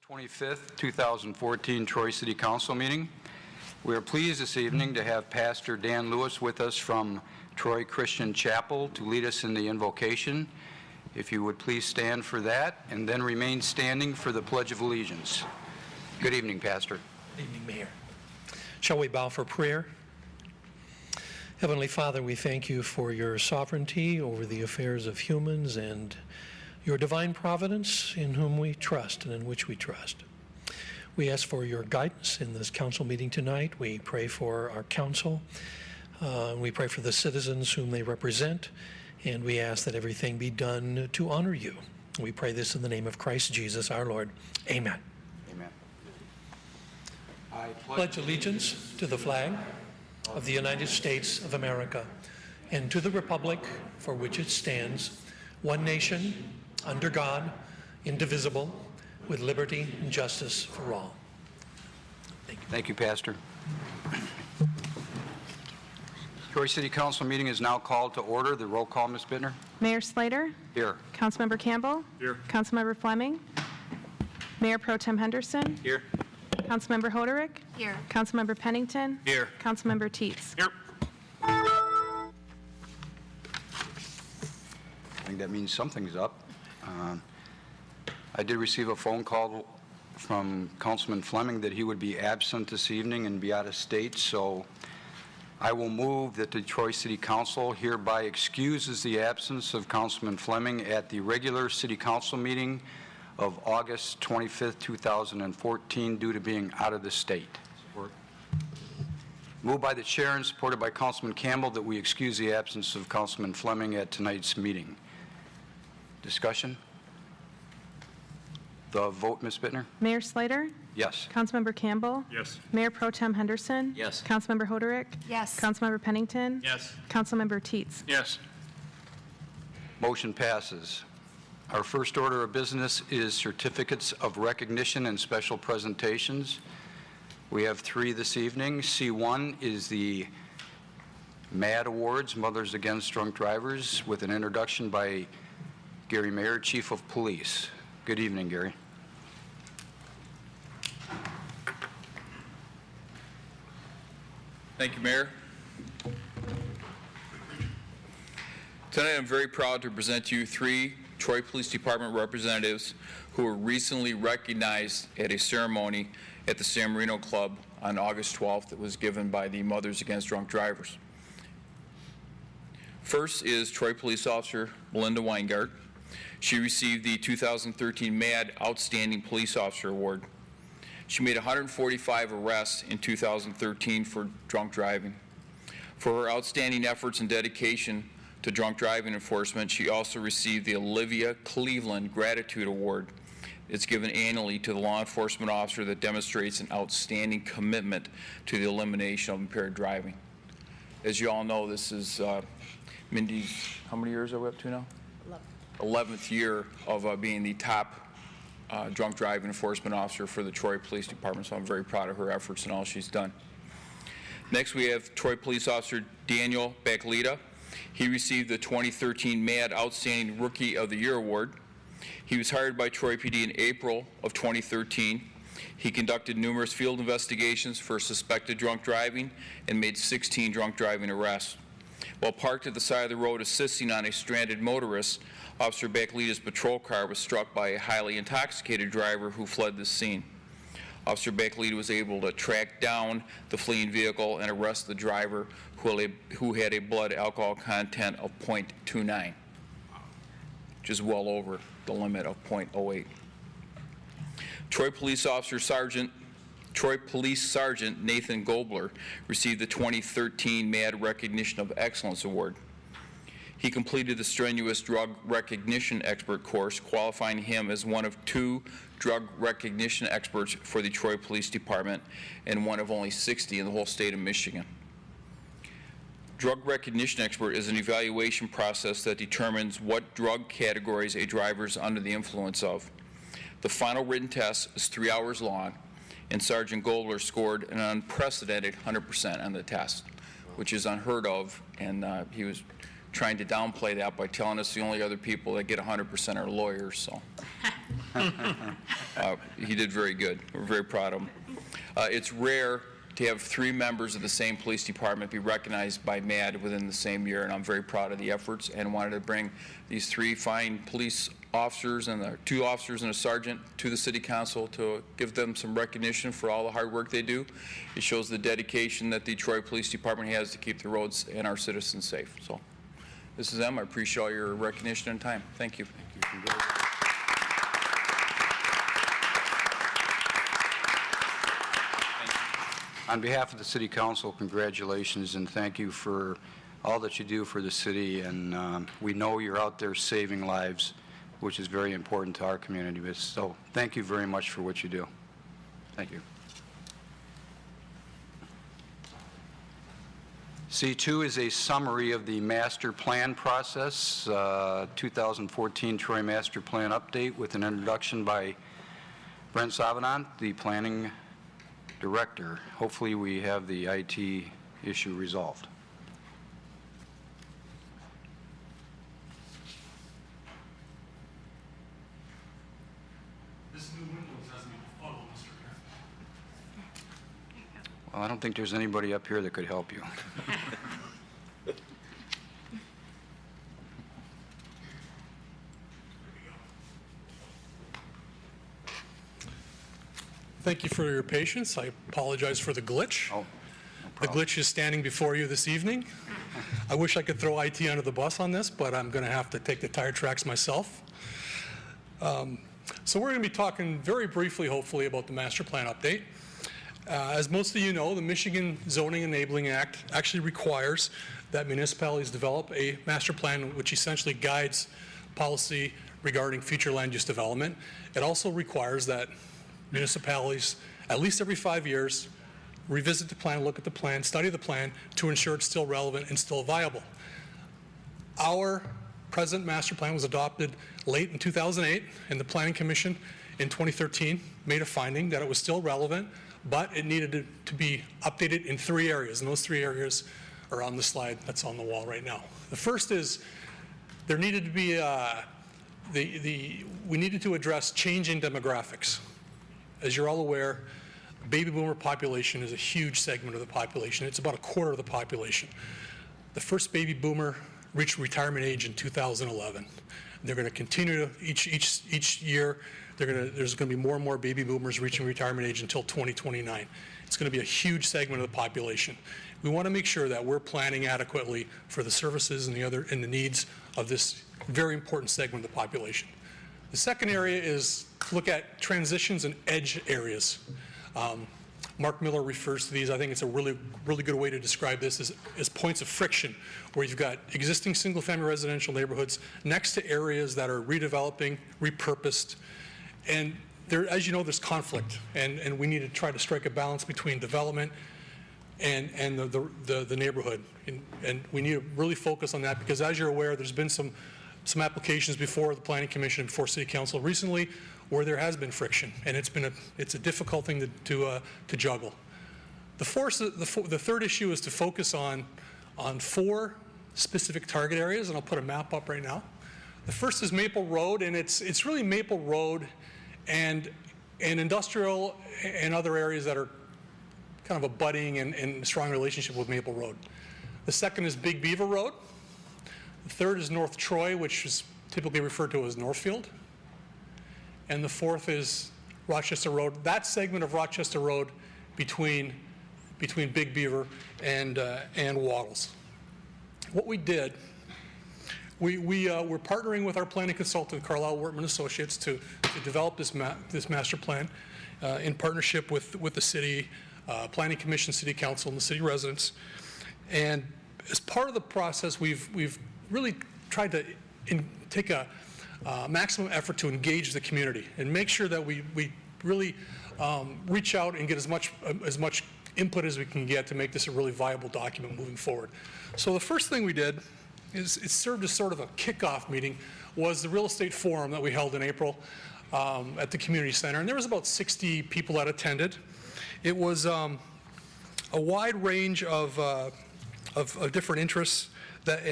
25th, 2014 Troy City Council meeting. We are pleased this evening to have Pastor Dan Lewis with us from Troy Christian Chapel to lead us in the invocation. If you would please stand for that and then remain standing for the Pledge of Allegiance. Good evening, Pastor. Good evening, Mayor. Shall we bow for prayer? Heavenly Father, we thank you for your sovereignty over the affairs of humans and your divine providence in whom we trust and in which we trust. We ask for your guidance in this council meeting tonight. We pray for our council. We pray for the citizens whom they represent, and we ask that everything be done to honor you. We pray this in the name of Christ Jesus our Lord. Amen. Amen. I pledge allegiance to the flag of the United States of America and to the republic for which it stands, one nation, under God, indivisible, with liberty and justice for all. Thank you. Thank you, Pastor. Troy City Council meeting is now called to order. The roll call, Ms. Bittner. Mayor Slater. Here. Councilmember Campbell. Here. Councilmember Fleming. Mayor Pro Tem Henderson. Here. Councilmember Hoderick. Here. Councilmember Pennington. Here. Councilmember Teets. Here. I think that means something's up. I did receive a phone call from Councilman Fleming that he would be absent this evening and be out of state, so I will move that the Troy City Council hereby excuses the absence of Councilman Fleming at the regular City Council meeting of August 25th, 2014 due to being out of the state. Support. Moved by the chair and supported by Councilman Campbell that we excuse the absence of Councilman Fleming at tonight's meeting. Discussion? The vote, Ms. Bittner? Mayor Slater. Yes. Councilmember Campbell. Yes. Mayor Pro Tem Henderson. Yes. Councilmember Hoderick. Yes. Councilmember Pennington. Yes. Councilmember Teets. Yes. Motion passes. Our first order of business is certificates of recognition and special presentations. We have 3 this evening. C1 is the MAD Awards, Mothers Against Drunk Drivers, with an introduction by Gary Mayer, Chief of Police. Good evening, Gary. Thank you, Mayor. Tonight I'm very proud to present to you 3 Troy Police Department representatives who were recently recognized at a ceremony at the San Marino Club on August 12th that was given by the Mothers Against Drunk Drivers. First is Troy Police Officer Melinda Weingart. She received the 2013 MAD Outstanding Police Officer Award. She made 145 arrests in 2013 for drunk driving. For her outstanding efforts and dedication to drunk driving enforcement, she also received the Olivia Cleveland Gratitude Award. It's given annually to the law enforcement officer that demonstrates an outstanding commitment to the elimination of impaired driving. As you all know, this is Mindy's, how many years are we up to now? 11th year of being the top drunk driving enforcement officer for the Troy Police Department, so I'm very proud of her efforts and all she's done. Next, we have Troy Police Officer Daniel Baclita. He received the 2013 MAD Outstanding Rookie of the Year Award. He was hired by Troy PD in April of 2013. He conducted numerous field investigations for suspected drunk driving and made 16 drunk driving arrests. While parked at the side of the road assisting on a stranded motorist, Officer Baclita's patrol car was struck by a highly intoxicated driver who fled the scene. Officer Baclita was able to track down the fleeing vehicle and arrest the driver who had a blood alcohol content of 0.29, which is well over the limit of 0.08. Troy Police Sergeant Nathan Gobler received the 2013 MAD Recognition of Excellence Award. He completed the strenuous drug recognition expert course, qualifying him as one of 2 drug recognition experts for the Troy Police Department and one of only 60 in the whole state of Michigan. Drug recognition expert is an evaluation process that determines what drug categories a driver is under the influence of. The final written test is 3 hours long, and Sergeant Gobler scored an unprecedented 100% on the test, which is unheard of, and he was trying to downplay that by telling us the only other people that get 100% are lawyers. So He did very good. We're very proud of him. It's rare to have 3 members of the same police department be recognized by MAD within the same year, and I'm very proud of the efforts and wanted to bring these 3 fine police officers and 2 officers and a sergeant to the City Council to give them some recognition for all the hard work they do. It shows the dedication that the Troy Police Department has to keep the roads and our citizens safe. So this is them. I appreciate all your recognition and time. Thank you. On behalf of the City Council, congratulations and thank you for all that you do for the city. And we know you're out there saving lives, which is very important to our community. So thank you very much for what you do. Thank you. C2 is a summary of the master plan process, 2014 Troy Master Plan update with an introduction by Brent Savanant, the planning director. Hopefully we have the IT issue resolved. This new Windows has me befuddled, Mr. Mayor. Well, I don't think there's anybody up here that could help you. Thank you for your patience. I apologize for the glitch. Oh, no The problem. glitch is standing before you this evening. I wish I could throw IT under the bus on this, but I'm going to have to take the tire tracks myself. So we're going to be talking very briefly, hopefully, about the master plan update. As most of you know, the Michigan Zoning Enabling Act actually requires that municipalities develop a master plan which essentially guides policy regarding future land use development. It also requires that municipalities, at least every 5 years, revisit the plan, look at the plan, study the plan to ensure it's still relevant and still viable. Our present master plan was adopted late in 2008, and the Planning Commission in 2013 made a finding that it was still relevant, but it needed to be updated in 3 areas, and those 3 areas are on the slide that's on the wall right now. The first is there needed to be we needed to address changing demographics. As you're all aware, the baby boomer population is a huge segment of the population. It's about a quarter of the population. The first baby boomer reached retirement age in 2011. They're going to continue to, each year, there's going to be more and more baby boomers reaching retirement age until 2029. It's going to be a huge segment of the population. We want to make sure that we're planning adequately for the services and the needs of this very important segment of the population. The second area is to look at transitions and edge areas. Mark Miller refers to these. I think it's a really good way to describe this as points of friction, where you've got existing single-family residential neighborhoods next to areas that are redeveloping, repurposed, and there, as you know, there's conflict, and we need to try to strike a balance between development and the neighborhood, and we need to really focus on that because, as you're aware, there's been some applications before the Planning Commission and before City Council recently where there has been friction, and it's a difficult thing to juggle. The third issue is to focus on 4 specific target areas, and I'll put a map up right now. The first is Maple Road, and it's really Maple Road and industrial and other areas that are kind of a budding and strong relationship with Maple Road. The second is Big Beaver Road. The third is North Troy, which is typically referred to as Northfield. And the fourth is Rochester Road, that segment of Rochester Road between Big Beaver and Wattles. What we did, we're partnering with our planning consultant, Carlisle Wortman Associates, to develop this master plan in partnership with the city, Planning Commission, City Council, and the city residents. And as part of the process, we've really tried to take a maximum effort to engage the community and make sure that we really reach out and get as much input as we can get to make this a really viable document moving forward. So the first thing we did is it served as sort of a kickoff meeting, was the real estate forum that we held in April at the community center, and there was about 60 people that attended. It was a wide range of different interests that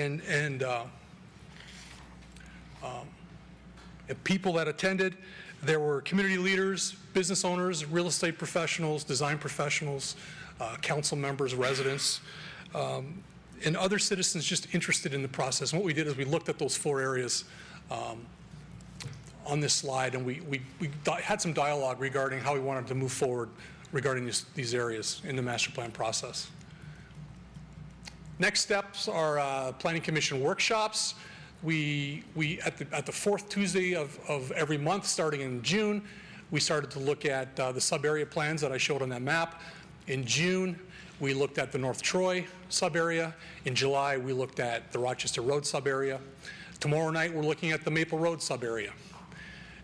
people that attended. There were community leaders, business owners, real estate professionals, design professionals, council members, residents, and other citizens just interested in the process. And what we did is we looked at those 4 areas on this slide, and we had some dialogue regarding how we wanted to move forward regarding these areas in the master plan process. Next steps are Planning Commission workshops. We at the 4th Tuesday of every month, starting in June, we started to look at the sub-area plans that I showed on that map. In June, we looked at the North Troy sub-area. In July, we looked at the Rochester Road sub-area. Tomorrow night, we're looking at the Maple Road sub-area.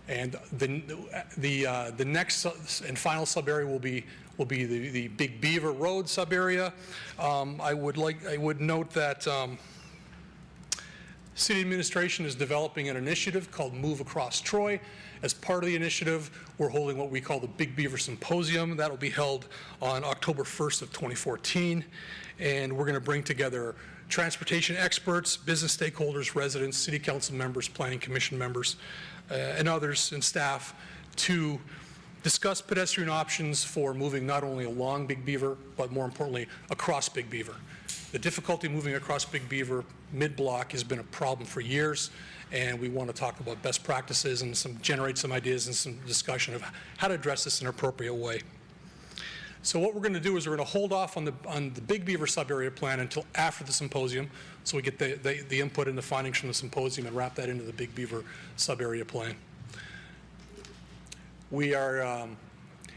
And the next and final sub-area will be the Big Beaver Road sub-area. I would note that City Administration is developing an initiative called Move Across Troy. As part of the initiative, we're holding what we call the Big Beaver Symposium. That will be held on October 1st of 2014. And we're going to bring together transportation experts, business stakeholders, residents, city council members, planning commission members, and others and staff to discuss pedestrian options for moving not only along Big Beaver, but more importantly, across Big Beaver. The difficulty moving across Big Beaver mid-block has been a problem for years, and we want to talk about best practices and generate some ideas and some discussion of how to address this in an appropriate way. So what we're going to do is we're going to hold off on the Big Beaver sub-area plan until after the symposium, so we get the input and the findings from the symposium and wrap that into the Big Beaver sub-area plan. We are,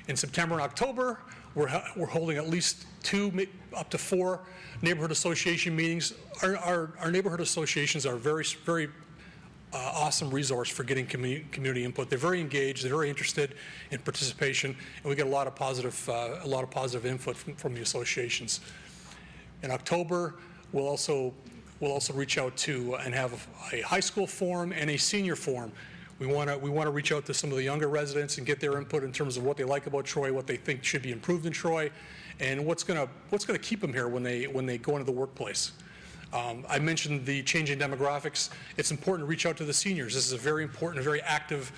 in September and October, we're holding at least 2, up to 4 neighborhood association meetings. Our neighborhood associations are a very awesome resource for getting community input. They're very engaged, they're very interested in participation, and we get a lot of positive input from the associations. In October, we'll also reach out to and have a high school forum and a senior forum. We want to reach out to some of the younger residents and get their input in terms of what they like about Troy, what they think should be improved in Troy, and what's going to keep them here when they go into the workplace. I mentioned the changing demographics. It's important to reach out to the seniors. This is a very important, very active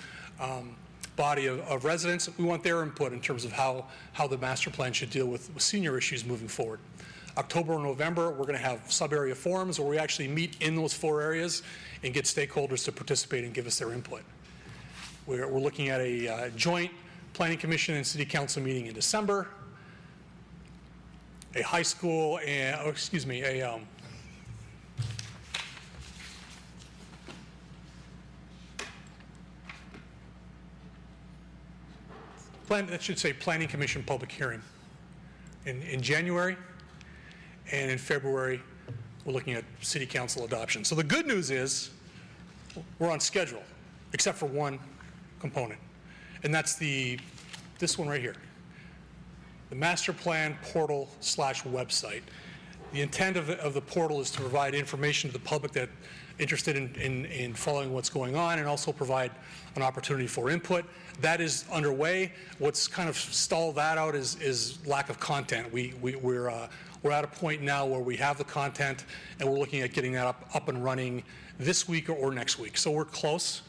body of residents. We want their input in terms of how the master plan should deal with senior issues moving forward. October and November, we're going to have sub-area forums where we actually meet in those 4 areas and get stakeholders to participate and give us their input. We're looking at a joint Planning Commission and City Council meeting in December, a high school and, that should say Planning Commission public hearing in January, and in February, we're looking at City Council adoption. So the good news is we're on schedule, except for one component, and that's this one right here, the master plan portal / website. The intent of the portal is to provide information to the public that interested in following what's going on, and also provide an opportunity for input. That is underway. What's kind of stalled that out is lack of content. We're at a point now where we have the content, and we're looking at getting that up and running this week or next week. So we're close,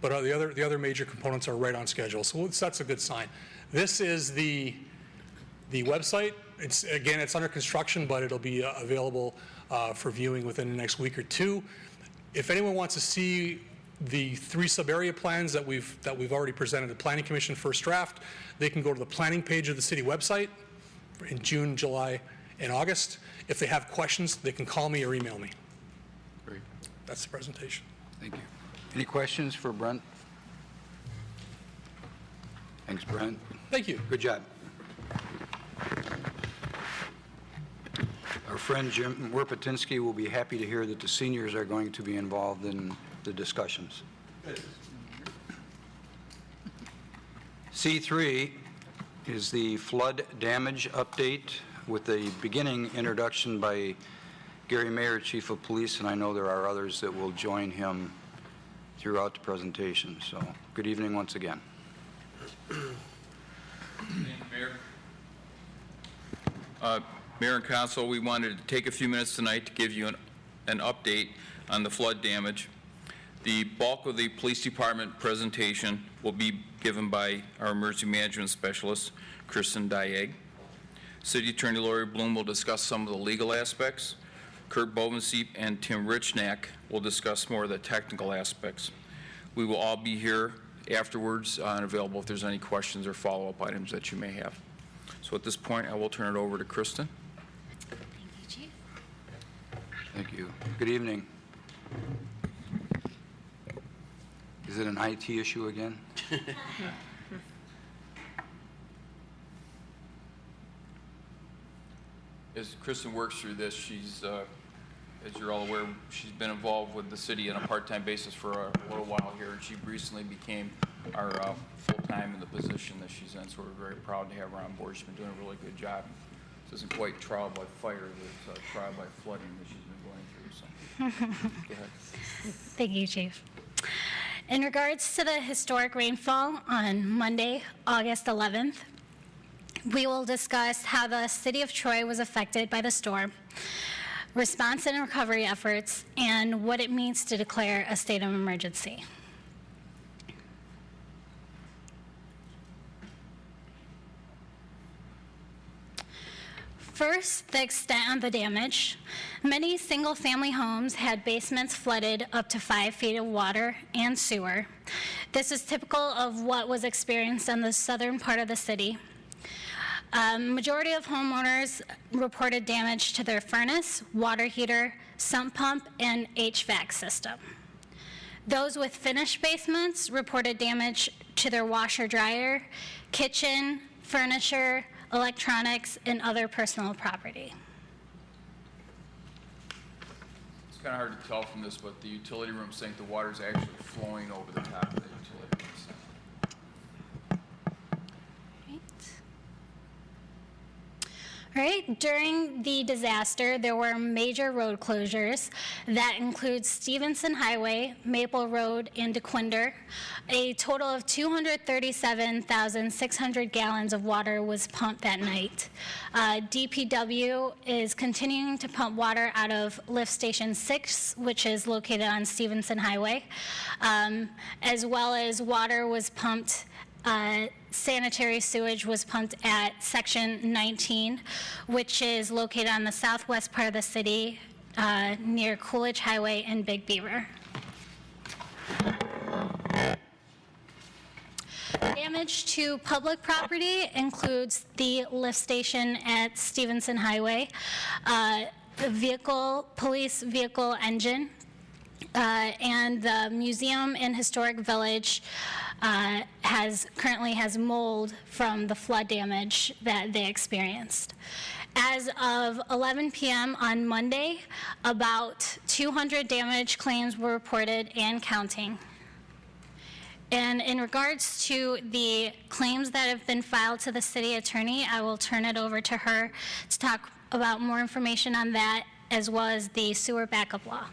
but the other major components are right on schedule. So that's a good sign. This is the website. It's under construction, but it'll be available for viewing within the next week or 2. If anyone wants to see the 3 sub-area plans that we've already presented to the Planning Commission first draft, they can go to the planning page of the city website in June, July, and August. If they have questions, they can call me or email me. Great. That's the presentation. Thank you. Any questions for Brent? Thanks, Brent. Thank you. Good job. Our friend Jim Werpetinsky will be happy to hear that the seniors are going to be involved in the discussions. C3 is the flood damage update with a beginning introduction by Gary Mayer, Chief of Police, and I know there are others that will join him throughout the presentation. So good evening once again. Thank you, Mayor. Mayor and Council, we wanted to take a few minutes tonight to give you an update on the flood damage. The bulk of the police department presentation will be given by our emergency management specialist, Kristen Diag. City Attorney Lori Bloom will discuss some of the legal aspects. Kurt Bovenseep and Tim Richnack will discuss more of the technical aspects. We will all be here afterwards and available if there's any questions or follow-up items that you may have. So at this point, I will turn it over to Kristen. Thank you, Chief. Thank you. Good evening. Is it an IT issue again? As Kristen works through this, she's, as you're all aware, she's been involved with the city on a part-time basis for a little while here, and she recently became our full-time in the position that she's in, so we're very proud to have her on board. She's been doing a really good job. This isn't quite trial by fire, it's trial by flooding that she's been going through, so. Go ahead. Thank you, Chief. In regards to the historic rainfall on Monday, August 11th, we will discuss how the city of Troy was affected by the storm, response and recovery efforts, and what it means to declare a state of emergency. First, the extent of the damage. Many single-family homes had basements flooded up to 5 feet of water and sewer. This is typical of what was experienced in the southern part of the city. Majority of homeowners reported damage to their furnace, water heater, sump pump, and HVAC system. Those with finished basements reported damage to their washer dryer, kitchen, furniture, electronics, and other personal property. It's kind of hard to tell from this, but the utility room sink, the water's actually flowing over the top of the utility room sink. All right, during the disaster, there were major road closures that include Stevenson Highway, Maple Road, and DeQuinder. A total of 237,600 gallons of water was pumped that night. DPW is continuing to pump water out of Lift Station 6, which is located on Stevenson Highway, as well as water was pumped sanitary sewage was pumped at Section 19, which is located on the southwest part of the city near Coolidge Highway and Big Beaver. Damage to public property includes the lift station at Stevenson Highway, the police vehicle engine, and the museum and historic village currently has mold from the flood damage that they experienced. As of 11 p.m. on Monday, about 200 damage claims were reported and counting. And in regards to the claims that have been filed to the city attorney, I will turn it over to her to talk about more information on that, as well as the sewer backup law.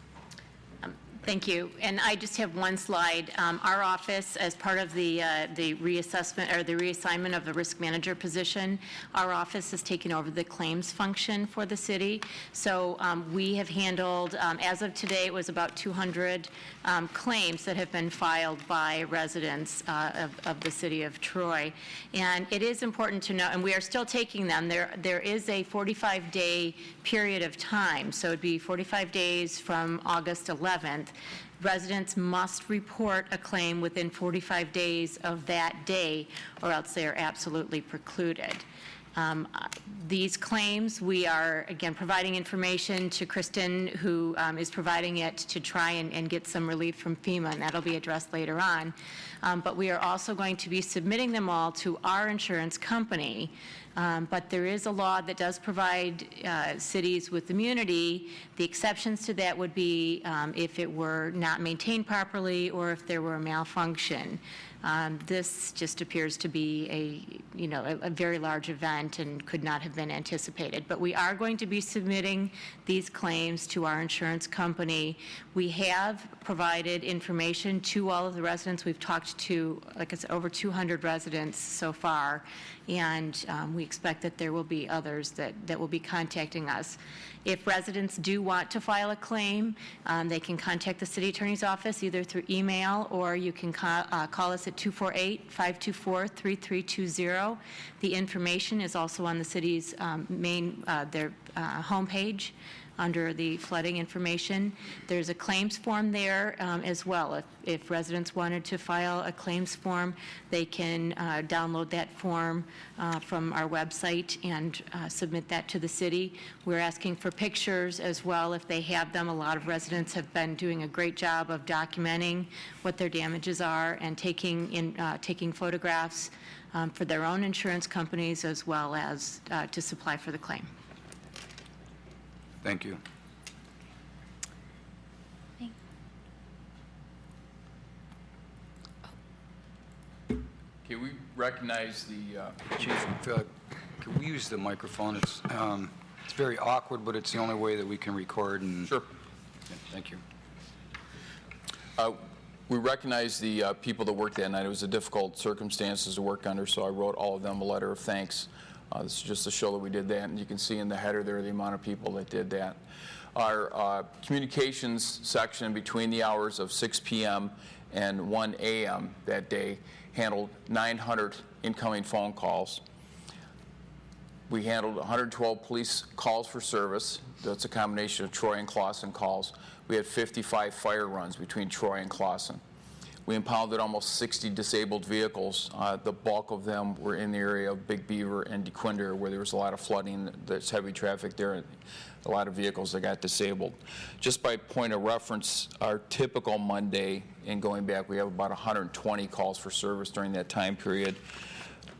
Thank you. And I just have one slide. Our office, as part of the reassessment or the reassignment of the risk manager position, our office has taken over the claims function for the city. So we have handled, as of today, it was about 200 claims that have been filed by residents of the city of Troy. And it is important to know, and we are still taking them, there is a 45-day period of time. So it'd be 45 days from August 11th. Residents must report a claim within 45 days of that day, or else they are absolutely precluded. These claims, we are, again, providing information to Kristen, who is providing it to try and get some relief from FEMA, and that'll be addressed later on. But we are also going to be submitting them all to our insurance company. But there is a law that does provide cities with immunity. The exceptions to that would be if it were not maintained properly or if there were a malfunction. This just appears to be a very large event and could not have been anticipated. But we are going to be submitting these claims to our insurance company. We have provided information to all of the residents. We've talked to, like I said, over 200 residents so far, and we expect that there will be others that will be contacting us. If residents do want to file a claim, they can contact the city attorney's office either through email, or you can call us at 248-524-3320. The information is also on the city's their homepage under the flooding information. There's a claims form there as well. If residents wanted to file a claims form, they can download that form from our website and submit that to the city. We're asking for pictures as well if they have them. A lot of residents have been doing a great job of documenting what their damages are and taking photographs for their own insurance companies as well as to supply for the claim. Thank you. Okay, we recognize the, Chief, could we use the microphone? It's very awkward, but it's the only way that we can record and... Sure. Okay, thank you. We recognize the people that worked that night. It was a difficult circumstances to work under, so I wrote all of them a letter of thanks. This is just to show that we did that, and you can see in the header there the amount of people that did that. Our communications section between the hours of 6 p.m. and 1 a.m. that day handled 900 incoming phone calls. We handled 112 police calls for service. That's a combination of Troy and Clawson calls. We had 55 fire runs between Troy and Clawson. We impounded almost 60 disabled vehicles. The bulk of them were in the area of Big Beaver and DeQuinder, where there was a lot of flooding. There's heavy traffic there, a lot of vehicles that got disabled. Just by point of reference, our typical Monday, and going back, we have about 120 calls for service during that time period.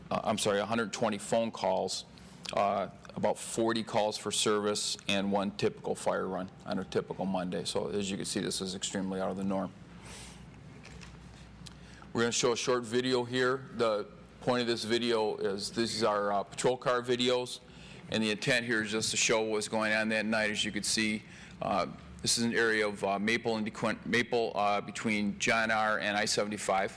120 phone calls, about 40 calls for service, and 1 typical fire run on a typical Monday. So as you can see, this is extremely out of the norm. We're going to show a short video here. The point of this video is these are our patrol car videos, and the intent here is just to show what was going on that night. As you can see, this is an area of Maple and between John R. and I-75,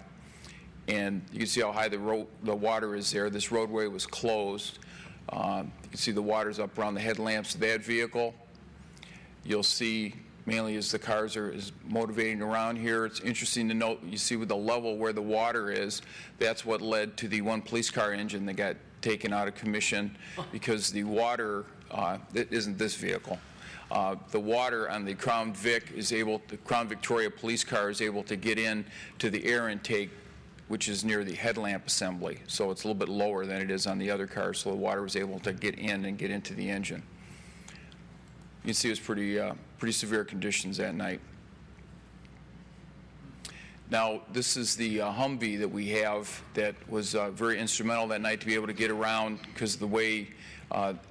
and you can see how high the water is there. This roadway was closed. You can see the water's up around the headlamps of that vehicle. You'll see mainly as the cars are motivating around here. It's interesting to note, you see with the level where the water is, that's what led to the 1 police car engine that got taken out of commission, because the water, it isn't this vehicle. The water on the Crown Vic the Crown Victoria police car is able to get in to the air intake, which is near the headlamp assembly. So it's a little bit lower than it is on the other cars, so the water was able to get in and get into the engine. You can see it was pretty severe conditions that night. Now, this is the Humvee that we have that was very instrumental that night to be able to get around, because of the way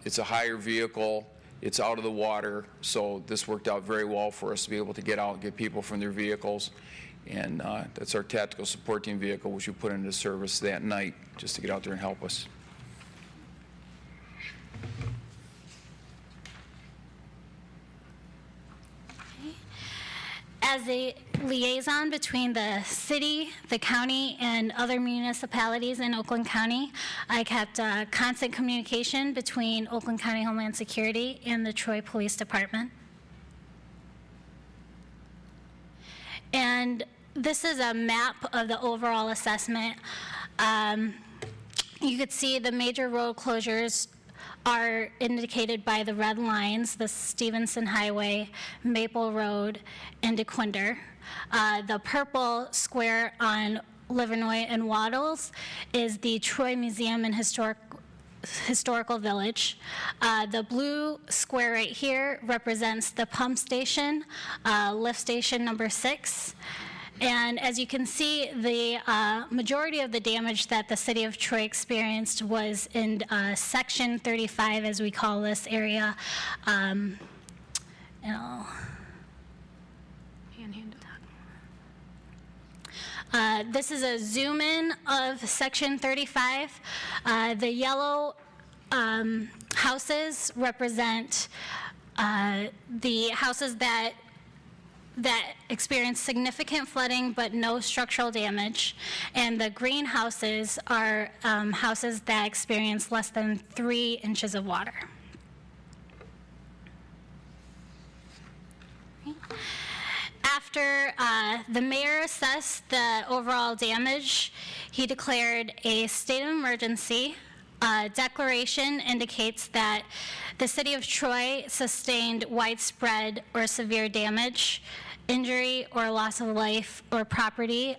it's a higher vehicle, it's out of the water, so this worked out very well for us to be able to get out and get people from their vehicles. And that's our tactical support team vehicle, which we put into service that night just to get out there and help us. As a liaison between the city, the county, and other municipalities in Oakland County, I kept constant communication between Oakland County Homeland Security and the Troy Police Department. And this is a map of the overall assessment. You could see the major road closures are indicated by the red lines, the Stevenson Highway, Maple Road, and DeQuinder. The purple square on Livernois and Waddles is the Troy Museum and Historical Village. The blue square right here represents the pump station, lift station number 6. And as you can see, the majority of the damage that the city of Troy experienced was in Section 35, as we call this area. This is a zoom in of Section 35. The yellow houses represent the houses that experienced significant flooding but no structural damage, and the green houses are houses that experienced less than 3 inches of water. After the mayor assessed the overall damage, he declared a state of emergency. Declaration indicates that the city of Troy sustained widespread or severe damage, injury, or loss of life or property.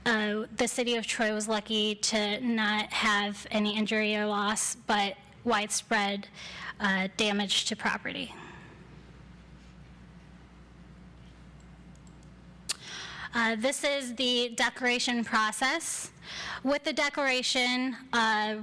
The city of Troy was lucky to not have any injury or loss, but widespread damage to property. This is the declaration process. With the declaration, a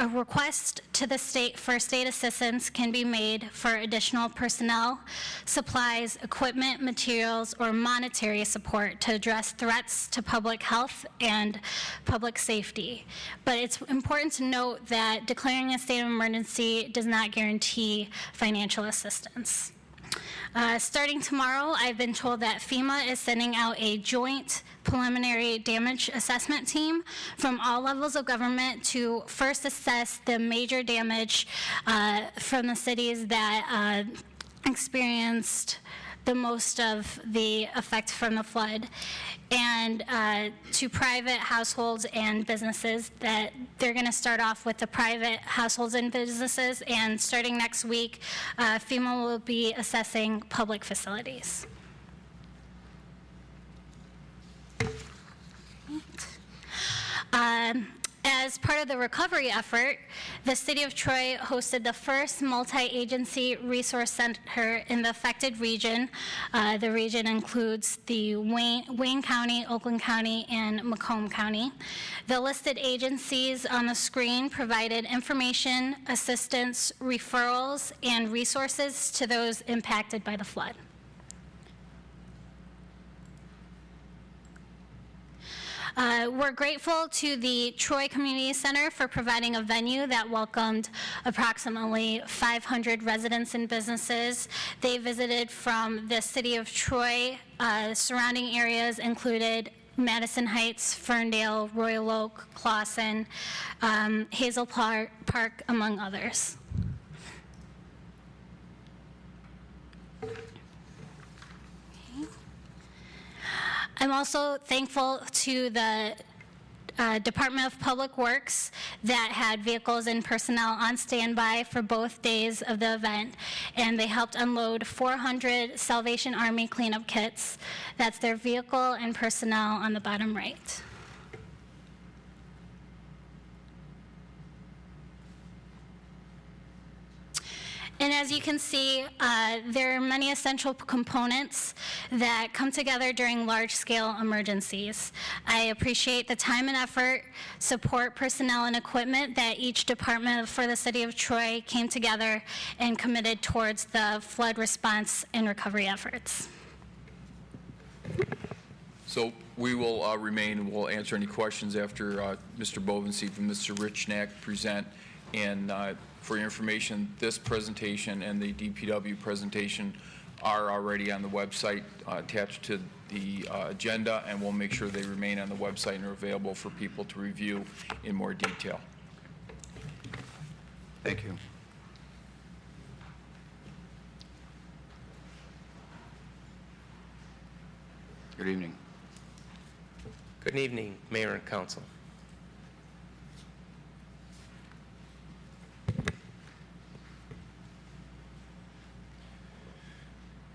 request to the state for state assistance can be made for additional personnel, supplies, equipment, materials, or monetary support to address threats to public health and public safety. But it's important to note that declaring a state of emergency does not guarantee financial assistance. Starting tomorrow, I've been told that FEMA is sending out a joint preliminary damage assessment team from all levels of government to first assess the major damage from the cities that experienced the most of the effect from the flood, and to private households and businesses. That they're going to start off with the private households and businesses, and starting next week, FEMA will be assessing public facilities. As part of the recovery effort, the City of Troy hosted the first multi-agency resource center in the affected region. The region includes the Wayne County, Oakland County, and Macomb County. The listed agencies on the screen provided information, assistance, referrals, and resources to those impacted by the flood. We're grateful to the Troy Community Center for providing a venue that welcomed approximately 500 residents and businesses. They visited from the city of Troy. Surrounding areas included Madison Heights, Ferndale, Royal Oak, Clawson, Hazel Park, among others. I'm also thankful to the Department of Public Works that had vehicles and personnel on standby for both days of the event, and they helped unload 400 Salvation Army cleanup kits. That's their vehicle and personnel on the bottom right. And as you can see, there are many essential components that come together during large-scale emergencies. I appreciate the time and effort, support, personnel, and equipment that each department for the City of Troy came together and committed towards the flood response and recovery efforts. So we will remain and we'll answer any questions after Mr. Bovenseed and Mr. Richnack present. And for your information, this presentation and the DPW presentation are already on the website attached to the agenda, and we'll make sure they remain on the website and are available for people to review in more detail. Thank you. Good evening. Good evening, Mayor and Council.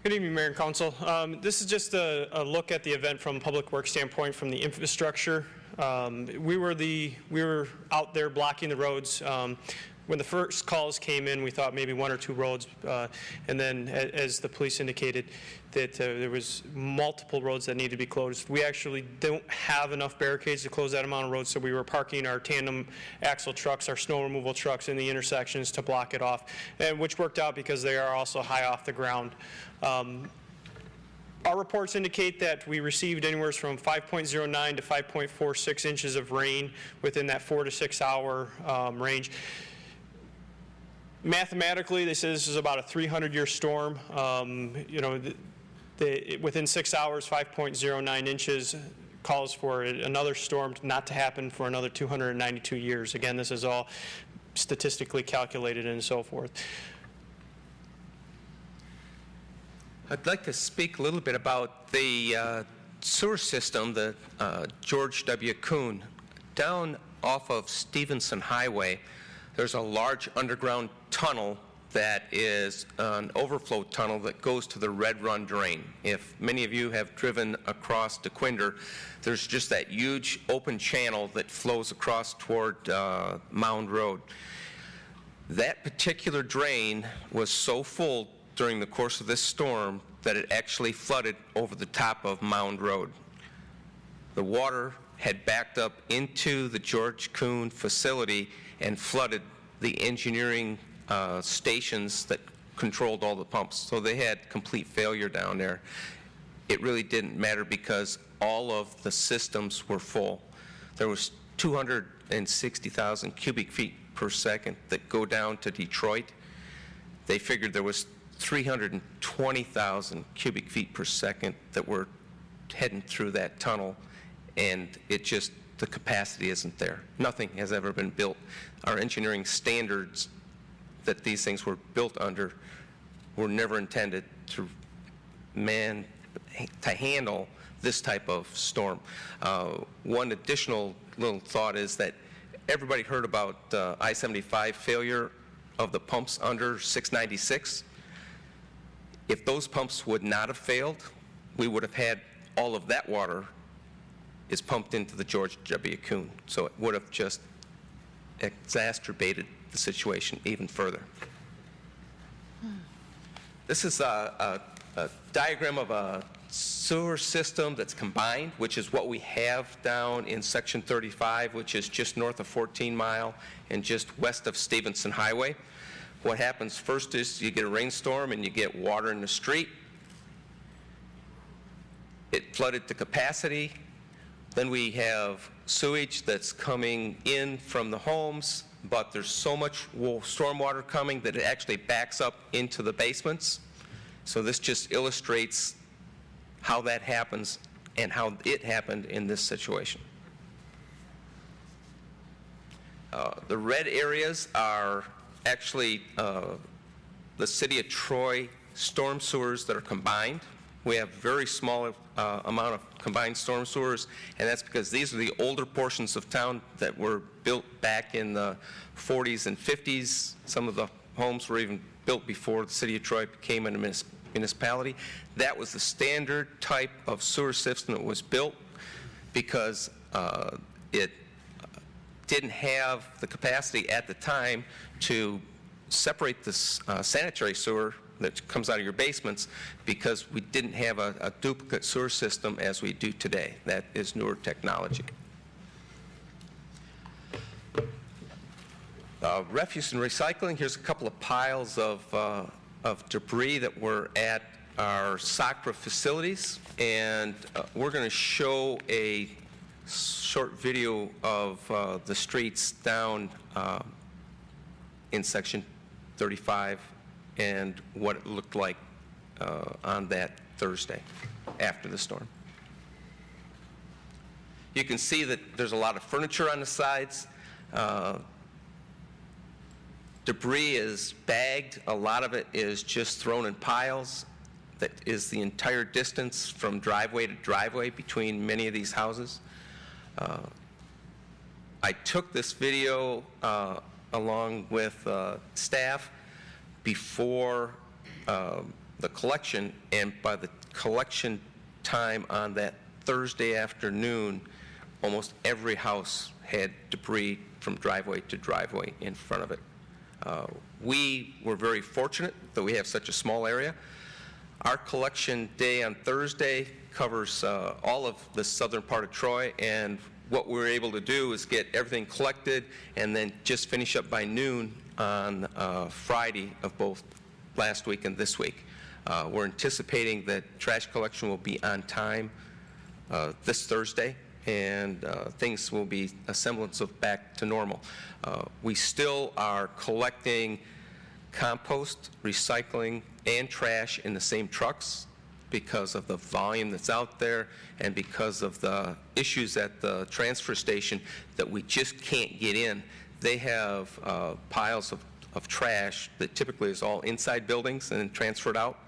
Good evening, Mayor and Council. This is just a look at the event from a public works standpoint, from the infrastructure. We were out there blocking the roads. When the first calls came in, we thought maybe one or two roads, and then as the police indicated that there was multiple roads that needed to be closed. We actually don't have enough barricades to close that amount of roads, so we were parking our tandem axle trucks, our snow removal trucks in the intersections to block it off, and which worked out because they are also high off the ground. Our reports indicate that we received anywhere from 5.09 to 5.46 inches of rain within that 4 to 6 hour range. Mathematically, they say this is about a 300-year storm. You know, within 6 hours, 5.09 inches calls for another storm not to happen for another 292 years. Again, this is all statistically calculated and so forth. I'd like to speak a little bit about the sewer system, the George W. Kuhn. Down off of Stevenson Highway, there's a large underground tunnel that is an overflow tunnel that goes to the Red Run drain. If many of you have driven across DeQuinder, there's just that huge open channel that flows across toward Mound Road. That particular drain was so full during the course of this storm that it actually flooded over the top of Mound Road. The water had backed up into the George Kuhn facility and flooded the engineering stations that controlled all the pumps. So they had complete failure down there. It really didn't matter because all of the systems were full. There was 260,000 cubic feet per second that go down to Detroit. They figured there was 320,000 cubic feet per second that were heading through that tunnel, and it just, the capacity isn't there. Nothing has ever been built. Our engineering standards that these things were built under were never intended to handle this type of storm. One additional little thought is that everybody heard about I-75 failure of the pumps under 696. If those pumps would not have failed, we would have had all of that water is pumped into the George W. Kuhn. So it would have just exacerbated the situation even further. This is a diagram of a sewer system that's combined, which is what we have down in Section 35, which is just north of 14 Mile and just west of Stevenson Highway. What happens first is you get a rainstorm and you get water in the street. It flooded to capacity. Then we have sewage that's coming in from the homes, but there's so much stormwater coming that it actually backs up into the basements. So this just illustrates how that happens and how it happened in this situation. The red areas are actually the City of Troy storm sewers that are combined. We have very small amount of combined storm sewers, and that's because these are the older portions of town that were built back in the 40s and 50s. Some of the homes were even built before the City of Troy became a municipality. That was the standard type of sewer system that was built because it didn't have the capacity at the time to separate this sanitary sewer that comes out of your basements because we didn't have a duplicate sewer system as we do today. That is newer technology. Refuse and recycling, here's a couple of piles of debris that were at our SACRA facilities, and we're going to show a short video of the streets down in Section 35 and what it looked like on that Thursday after the storm. You can see that there's a lot of furniture on the sides. Debris is bagged. A lot of it is just thrown in piles. That is the entire distance from driveway to driveway between many of these houses. I took this video along with staff before the collection, and by the collection time on that Thursday afternoon, almost every house had debris from driveway to driveway in front of it. We were very fortunate that we have such a small area. Our collection day on Thursday covers all of the southern part of Troy, and what we were able to do is get everything collected and then just finish up by noon on Friday of both last week and this week. We're anticipating that trash collection will be on time this Thursday, and things will be a semblance of back to normal. We still are collecting compost, recycling, and trash in the same trucks because of the volume that's out there and because of the issues at the transfer station that we just can't get in. They have piles of trash that typically is all inside buildings and then transferred out.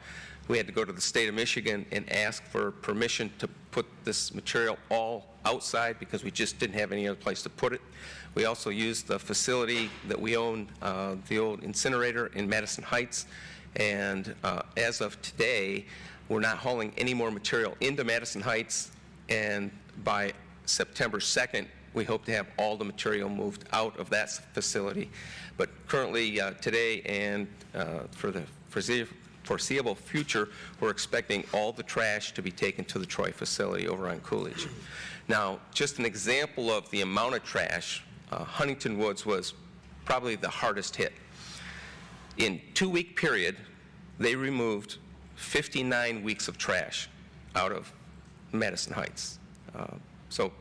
we had to go to the state of Michigan and ask for permission to put this material all outside because we just didn't have any other place to put it. We also used the facility that we own, the old incinerator in Madison Heights, and as of today, we're not hauling any more material into Madison Heights, and by September 2nd, we hope to have all the material moved out of that facility. But currently, today and for the foreseeable future, we're expecting all the trash to be taken to the Troy facility over on Coolidge. Now, just an example of the amount of trash, Huntington Woods was probably the hardest hit. In a 2-week period, they removed 59 weeks of trash out of Madison Heights. So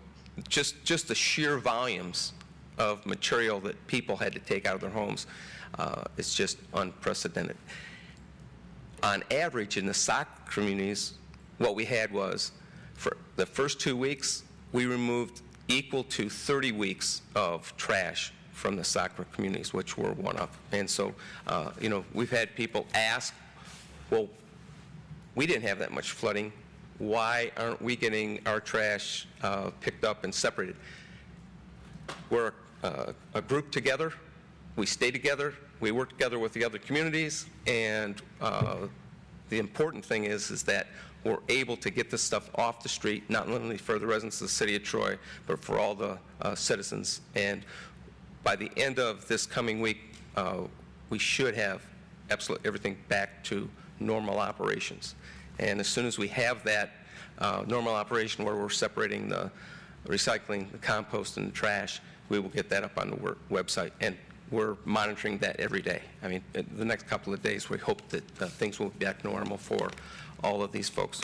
just the sheer volumes of material that people had to take out of their homes is just unprecedented. On average, in the SOC communities, what we had was, for the first 2 weeks, we removed equal to 30 weeks of trash from the SOC communities, which were one of. And so, you know, we've had people ask, well, we didn't have that much flooding. Why aren't we getting our trash picked up and separated? We're a group together. We stay together. We work together with the other communities, and the important thing is that we're able to get this stuff off the street, not only for the residents of the city of Troy, but for all the citizens. And by the end of this coming week, we should have absolutely everything back to normal operations. And as soon as we have that normal operation where we're separating the recycling, the compost, and the trash, we will get that up on the website. And we're monitoring that every day. I mean, in the next couple of days, we hope that things will be back to normal for all of these folks.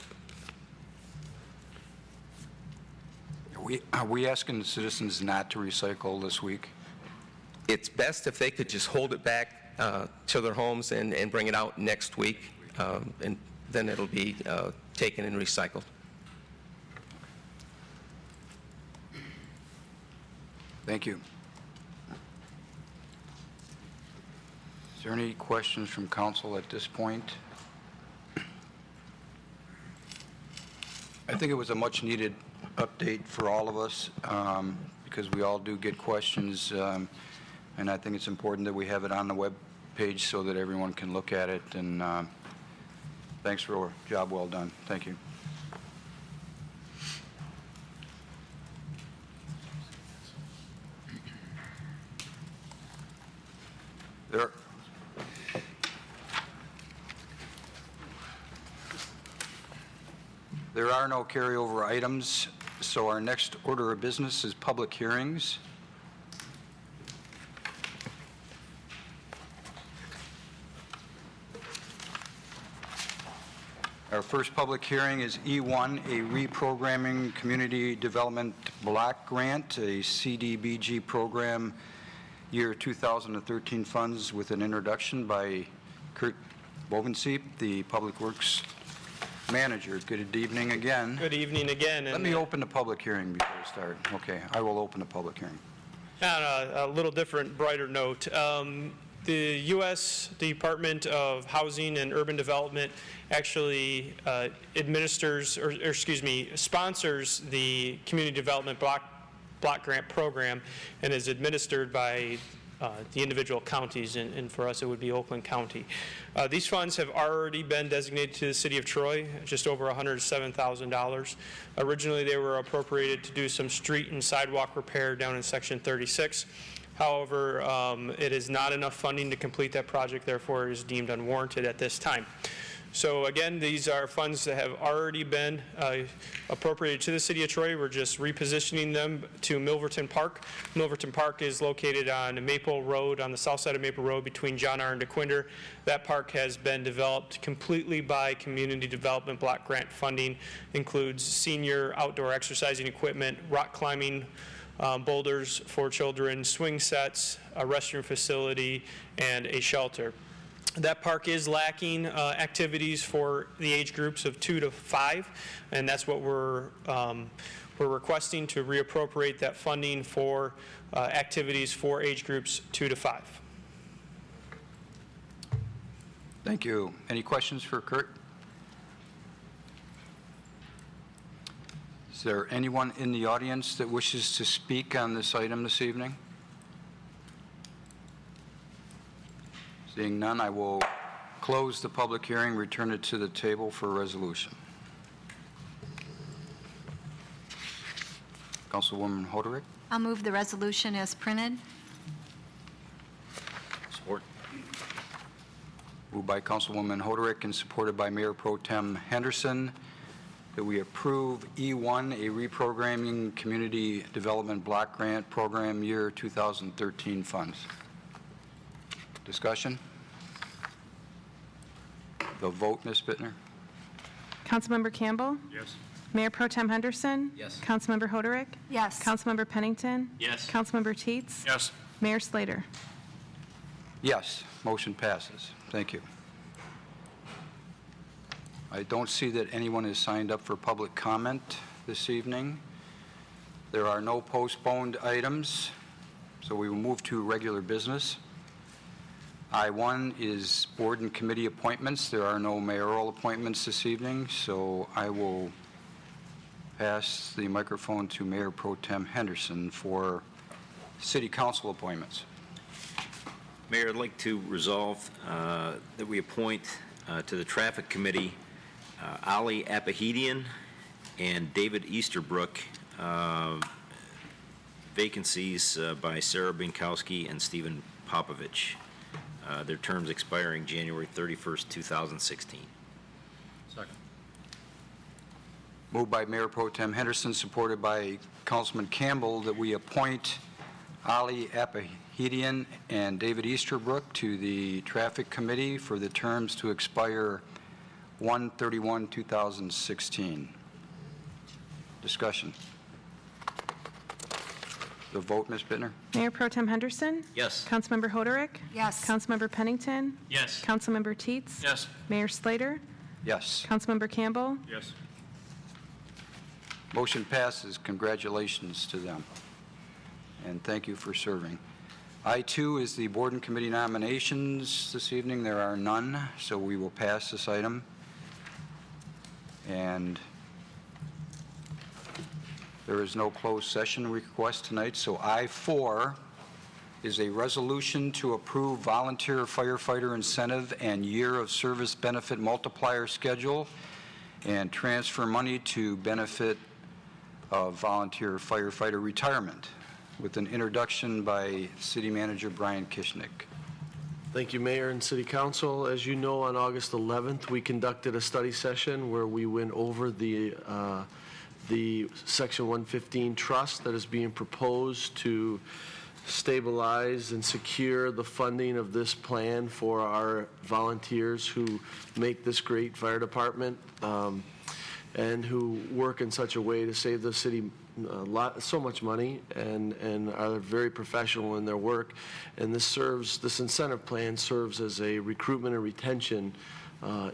Are we asking the citizens not to recycle this week? It's best if they could just hold it back to their homes and bring it out next week, and then it'll be taken and recycled. Thank you. Is there any questions from council at this point? I think it was a much-needed update for all of us because we all do get questions, and I think it's important that we have it on the web page so that everyone can look at it. And thanks for a job well done. Thank you. There are no carryover items, so our next order of business is public hearings. Our first public hearing is E1, a reprogramming community development block grant, a CDBG program, year 2013 funds, with an introduction by Kurt Bovenseep, the Public Works Manager. Good evening again. Good evening again. Let me open the public hearing before we start. Okay, I will open the public hearing. On a little different, brighter note, the U.S. Department of Housing and Urban Development actually sponsors the Community Development Block Grant Program and is administered by the individual counties, and for us it would be Oakland County. These funds have already been designated to the City of Troy, just over $107,000. Originally they were appropriated to do some street and sidewalk repair down in Section 36. However, it is not enough funding to complete that project, therefore it is deemed unwarranted at this time. So again, these are funds that have already been appropriated to the City of Troy. We're just repositioning them to Milverton Park. Milverton Park is located on Maple Road, on the south side of Maple Road between John R. and DeQuinder. That park has been developed completely by Community Development Block Grant funding, includes senior outdoor exercising equipment, rock climbing, boulders for children, swing sets, a restroom facility, and a shelter. That park is lacking activities for the age groups of 2 to 5, and that's what we're requesting, to reappropriate that funding for activities for age groups 2 to 5. Thank you. Any questions for Kurt? Is there anyone in the audience that wishes to speak on this item this evening? Seeing none, I will close the public hearing, return it to the table for resolution. Councilwoman Hoderick? I'll move the resolution as printed. Support. Moved by Councilwoman Hoderick and supported by Mayor Pro Tem Henderson, that we approve E1, a reprogramming community development block grant program year 2013 funds. Discussion? The vote, Ms. Bittner? Councilmember Campbell? Yes. Mayor Pro Tem Henderson? Yes. Councilmember Hoderick? Yes. Councilmember Pennington? Yes. Councilmember Teetz? Yes. Mayor Slater? Yes, motion passes. Thank you. I don't see that anyone has signed up for public comment this evening. There are no postponed items, so we will move to regular business. I-1 is board and committee appointments. There are no mayoral appointments this evening, so I will pass the microphone to Mayor Pro Tem Henderson for city council appointments. Mayor, I'd like to resolve that we appoint to the Traffic Committee Ali Apahedian and David Easterbrook, vacancies by Sarah Binkowski and Stephen Popovich. Their terms expiring January 31st, 2016. Second. Moved by Mayor Pro Tem Henderson, supported by Councilman Campbell, that we appoint Ali Apahedian and David Easterbrook to the Traffic Committee for the terms to expire 1/31/2016. Discussion. The vote, Ms. Bittner? Mayor Pro Tem Henderson? Yes. Councilmember Hoderick? Yes. Councilmember Pennington? Yes. Councilmember Teetz? Yes. Mayor Slater? Yes. Councilmember Campbell? Yes. Motion passes. Congratulations to them. And thank you for serving. I-2 is the board and committee nominations this evening. There are none, so we will pass this item. And there is no closed session request tonight, so I-4 is a resolution to approve volunteer firefighter incentive and year of service benefit multiplier schedule and transfer money to benefit of volunteer firefighter retirement, with an introduction by City Manager Brian Kishnick. Thank you, Mayor and City Council. As you know, on August 11th, we conducted a study session where we went over the Section 115 trust that is being proposed to stabilize and secure the funding of this plan for our volunteers who make this great fire department and who work in such a way to save the city so much money and are very professional in their work. And this incentive plan serves as a recruitment and retention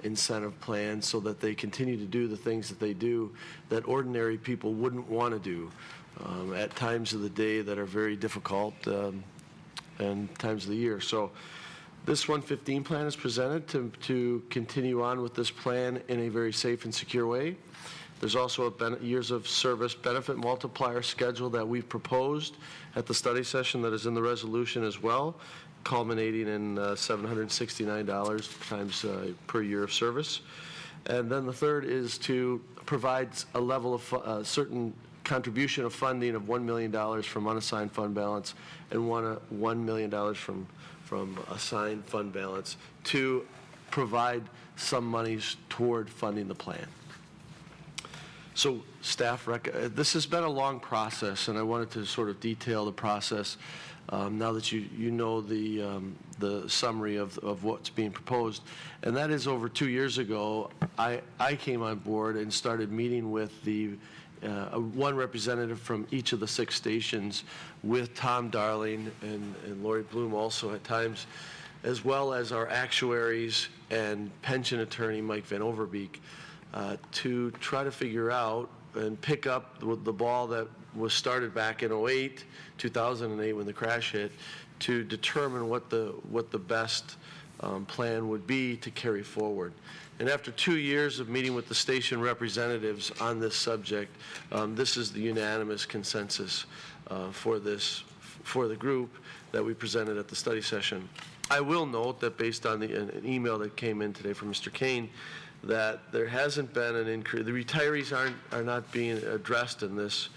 incentive plan so that they continue to do the things that they do that ordinary people wouldn't want to do at times of the day that are very difficult and times of the year. So this 115 plan is presented to continue on with this plan in a very safe and secure way. There's also a years of service benefit multiplier schedule that we've proposed at the study session that is in the resolution as well, culminating in $769 times per year of service. And then the third is to provide a level of certain contribution of funding of $1 million from unassigned fund balance and $1 million from assigned fund balance to provide some monies toward funding the plan. So staff, this has been a long process, and I wanted to sort of detail the process now that you know the summary of what's being proposed. And that is, over 2 years ago, I came on board and started meeting with the one representative from each of the 6 stations, with Tom Darling and Lori Bloom also at times, as well as our actuaries and pension attorney Mike Van Overbeek, to try to figure out and pick up the ball that was started back in 2008 when the crash hit, to determine what the best plan would be to carry forward. And after 2 years of meeting with the station representatives on this subject, this is the unanimous consensus for the group that we presented at the study session. I will note that based on an email that came in today from Mr. Kane, that there hasn't been an increase. The retirees are not being addressed in this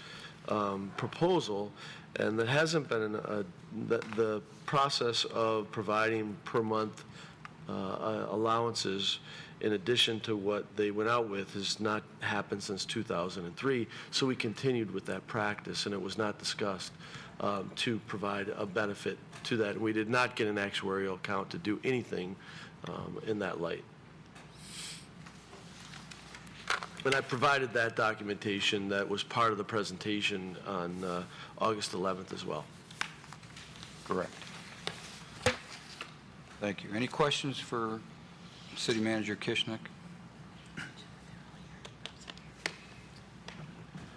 proposal, and there hasn't been the process of providing per month allowances in addition to what they went out with has not happened since 2003. So we continued with that practice, and it was not discussed to provide a benefit to that. We did not get an actuarial account to do anything in that light. And I provided that documentation that was part of the presentation on August 11th as well. Correct. Thank you. Any questions for City Manager Kishnick?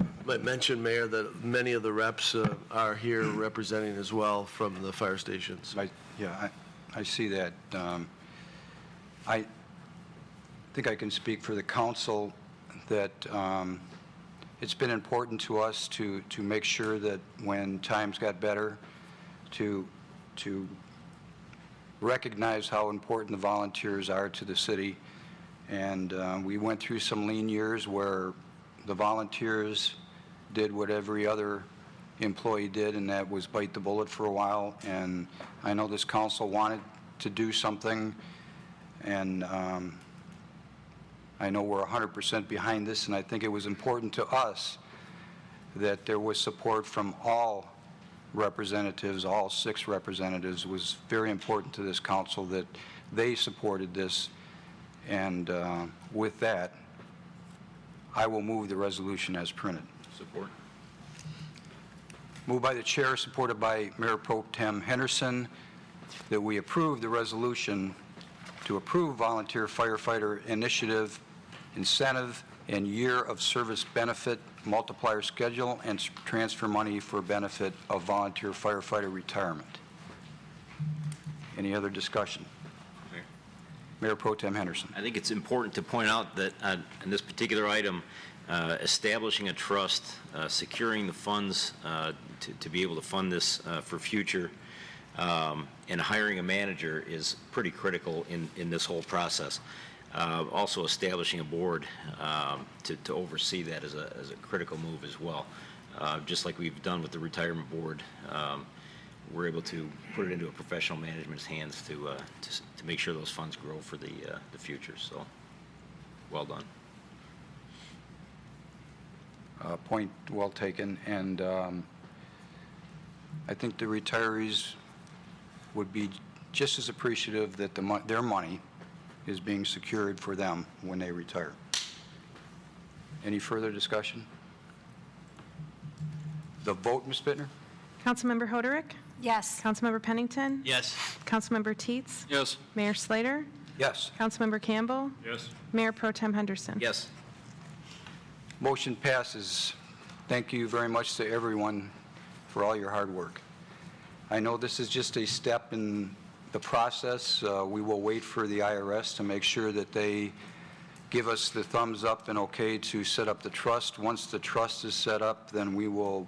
I might mention, Mayor, that many of the reps are here representing as well from the fire stations. I see that. I think I can speak for the council that it's been important to us to make sure that when times got better, to recognize how important the volunteers are to the city. And we went through some lean years where the volunteers did what every other employee did, and that was bite the bullet for a while. And I know this council wanted to do something, and I know we're 100% behind this, and I think it was important to us that there was support from all representatives, all 6 representatives. It was very important to this council that they supported this. And with that, I will move the resolution as printed. Support. Moved by the chair, supported by Mayor Pro Tem Henderson, that we approve the resolution to approve volunteer firefighter initiative, incentive, and year of service benefit multiplier schedule and transfer money for benefit of volunteer firefighter retirement. Any other discussion? Mayor Pro Tem Henderson. I think it's important to point out that in this particular item, establishing a trust, securing the funds to be able to fund this for future, and hiring a manager is pretty critical in this whole process. Also establishing a board to oversee that is a critical move as well. Just like we've done with the retirement board, we're able to put it into a professional management's hands to make sure those funds grow for the future. So, well done. Point well taken, and I think the retirees would be just as appreciative that their money is being secured for them when they retire. Any further discussion? The vote, Ms. Bittner? Councilmember Hoderick? Yes. Councilmember Pennington? Yes. Councilmember Teetz? Yes. Mayor Slater? Yes. Councilmember Campbell? Yes. Mayor Pro Tem Henderson? Yes. Motion passes. Thank you very much to everyone for all your hard work. I know this is just a step in the process. We will wait for the IRS to make sure that they give us the thumbs up and okay to set up the trust. Once the trust is set up, then we will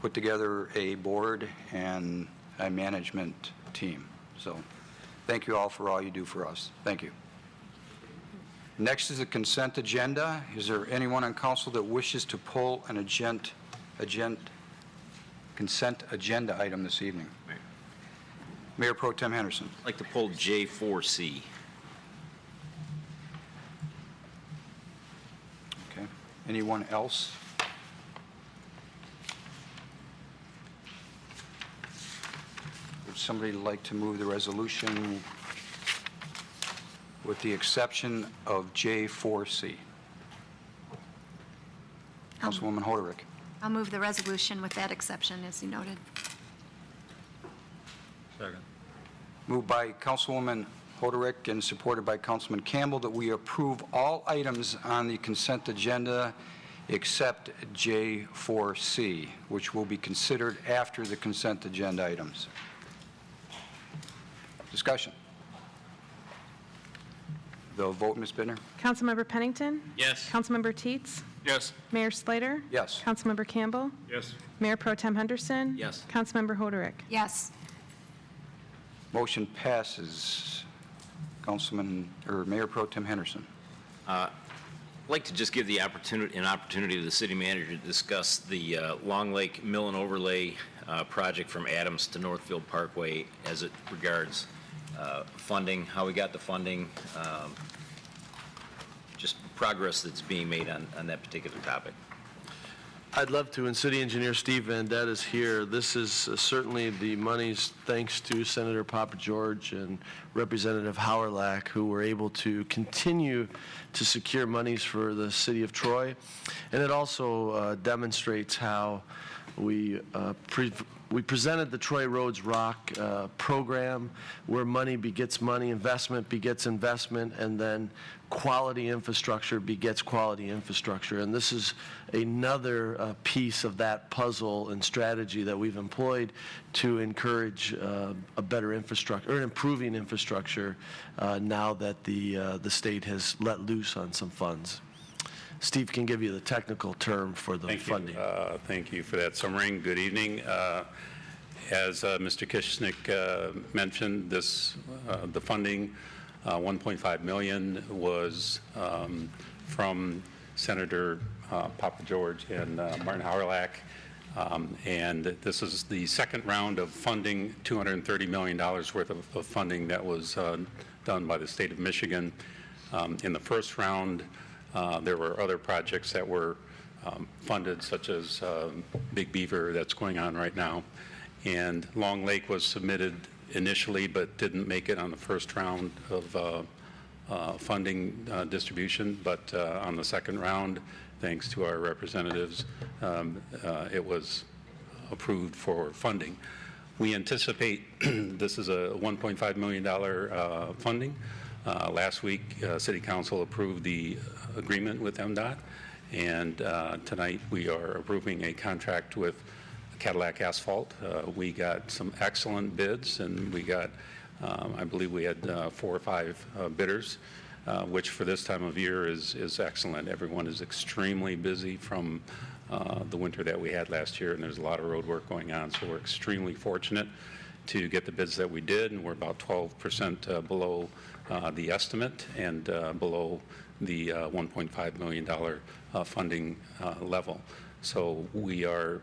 put together a board and a management team. So thank you all for all you do for us. Thank you. Next is the consent agenda. Is there anyone on council that wishes to pull an consent agenda item this evening? Mayor Pro Tem Henderson. I'd like to pull J4C. Okay. Anyone else? Would somebody like to move the resolution with the exception of J4C? Councilwoman Hoderick. I'll move the resolution with that exception, as you noted. Second. Moved by Councilwoman Hoderick and supported by Councilman Campbell that we approve all items on the consent agenda except J4C, which will be considered after the consent agenda items. Discussion. The vote, Ms. Bittner? Councilmember Pennington? Yes. Councilmember Teetz? Yes. Mayor Slater? Yes. Councilmember Campbell? Yes. Mayor Pro Tem Henderson? Yes. Councilmember Hoderick? Yes. Motion passes. Councilman, or Mayor Pro Tem Henderson. I'd like to just give an opportunity to the city manager to discuss the Long Lake Mill and Overlay project from Adams to Northfield Parkway as it regards funding, how we got the funding, just progress that's being made on that particular topic. I'd love to, and City Engineer Steve Vandett is here. This is certainly the monies thanks to Senator Papa George and Representative Hauerlach, who were able to continue to secure monies for the city of Troy. And it also demonstrates how we presented the Troy Roads Rock program, where money begets money, investment begets investment, and then quality infrastructure begets quality infrastructure. And this is another piece of that puzzle and strategy that we've employed to encourage a better infrastructure, or improving infrastructure, now that the state has let loose on some funds. Steve can give you the technical term for the funding. Thank you for that summary. Good evening. As Mr. Kishnick mentioned, the funding, $1.5 million, was from Senator Papa George and Martin Hauerlach. And this is the second round of funding, $230 million worth of funding that was done by the state of Michigan. In the first round, there were other projects that were funded, such as Big Beaver that's going on right now. And Long Lake was submitted initially, but didn't make it on the first round of funding distribution. But on the second round, thanks to our representatives, it was approved for funding. We anticipate this is a $1.5 million funding. Last week, City Council approved the agreement with MDOT, and tonight we are approving a contract with Cadillac Asphalt. We got some excellent bids, and we got, I believe we had 4 or 5 bidders, which for this time of year is excellent. Everyone is extremely busy from the winter that we had last year, and there's a lot of road work going on, so we're extremely fortunate to get the bids that we did, and we're about 12% below the estimate and below the $1.5 million funding level. So we are,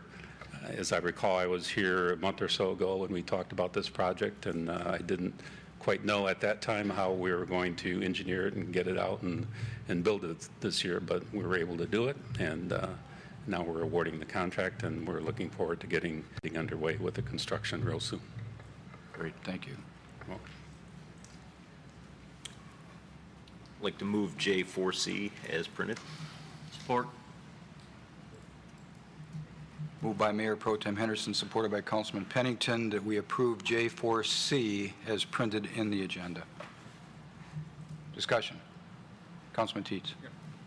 as I recall, I was here a month or so ago when we talked about this project, and I didn't quite know at that time how we were going to engineer it and get it out and build it this year, but we were able to do it, and now we're awarding the contract, and we're looking forward to getting underway with the construction real soon. Great, thank you. I'd like to move J4C as printed. Support. Moved by Mayor Pro Tem Henderson, supported by Councilman Pennington, that we approve J4C as printed in the agenda. Discussion. Councilman Teetz.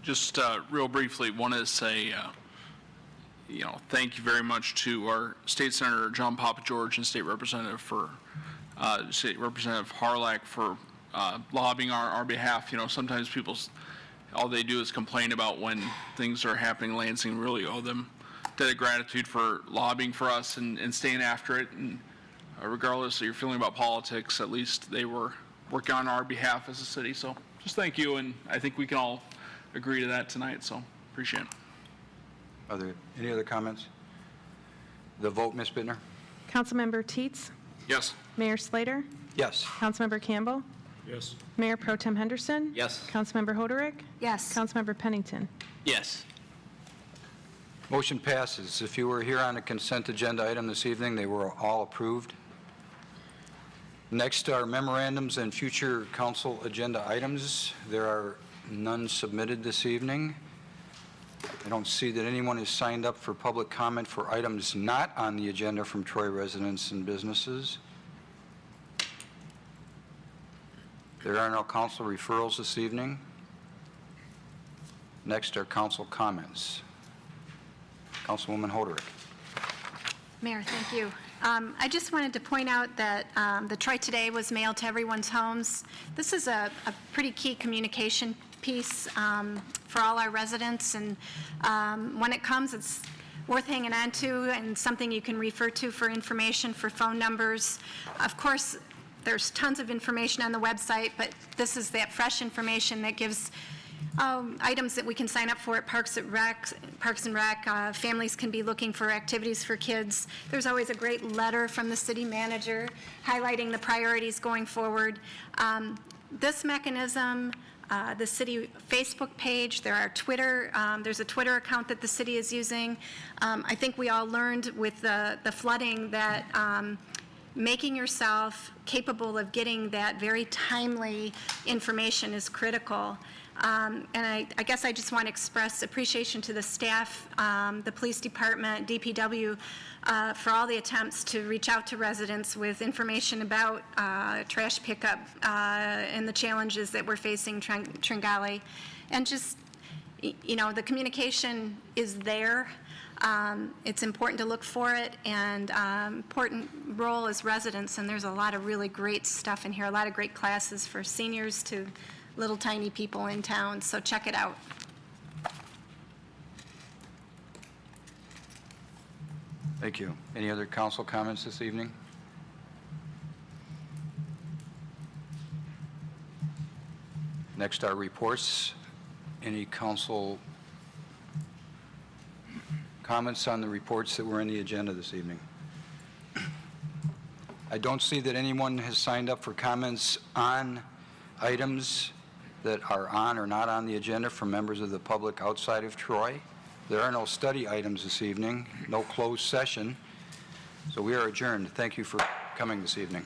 Just real briefly, want to say, thank you very much to our State Senator John Papa George and State Representative Hauerlach for lobbying our behalf. Sometimes all they do is complain about when things are happening in Lansing. Really owe them debt of gratitude for lobbying for us and staying after it. And regardless of your feeling about politics, at least they were working on our behalf as a city. So just thank you, and I think we can all agree to that tonight. So appreciate it. Are there any other comments? The vote, Ms. Bittner? Councilmember Teetz? Yes. Mayor Slater? Yes. Councilmember Campbell? Yes. Mayor Pro Tem Henderson? Yes. Councilmember Hoderick? Yes. Councilmember Pennington? Yes. Motion passes. If you were here on a consent agenda item this evening, they were all approved. Next are memorandums and future council agenda items. There are none submitted this evening. I don't see that anyone has signed up for public comment for items not on the agenda from Troy residents and businesses. There are no council referrals this evening. Next are council comments. Councilwoman Hoderick. Mayor, thank you. I just wanted to point out that the Troy Today was mailed to everyone's homes. This is a pretty key communication piece for all our residents, and when it comes, it's worth hanging on to and something you can refer to for information, for phone numbers. Of course, there's tons of information on the website, but this is that fresh information that gives items that we can sign up for at Parks and Rec. Families can be looking for activities for kids. There's always a great letter from the city manager highlighting the priorities going forward. This mechanism, the city Facebook page, there's a Twitter account that the city is using. I think we all learned with the flooding that making yourself capable of getting that very timely information is critical. And I guess I just want to express appreciation to the staff, the police department, DPW, for all the attempts to reach out to residents with information about trash pickup and the challenges that we're facing Tringali. And just, you know, the communication is there. It's important to look for it, and important role as residents, and there's a lot of really great stuff in here, a lot of great classes for seniors to little tiny people in town, so check it out. Thank you. Any other council comments this evening? Next are reports. Any council comments on the reports that were in the agenda this evening? I don't see that anyone has signed up for comments on items that are on or not on the agenda from members of the public outside of Troy. There are no study items this evening, no closed session, so we are adjourned. Thank you for coming this evening.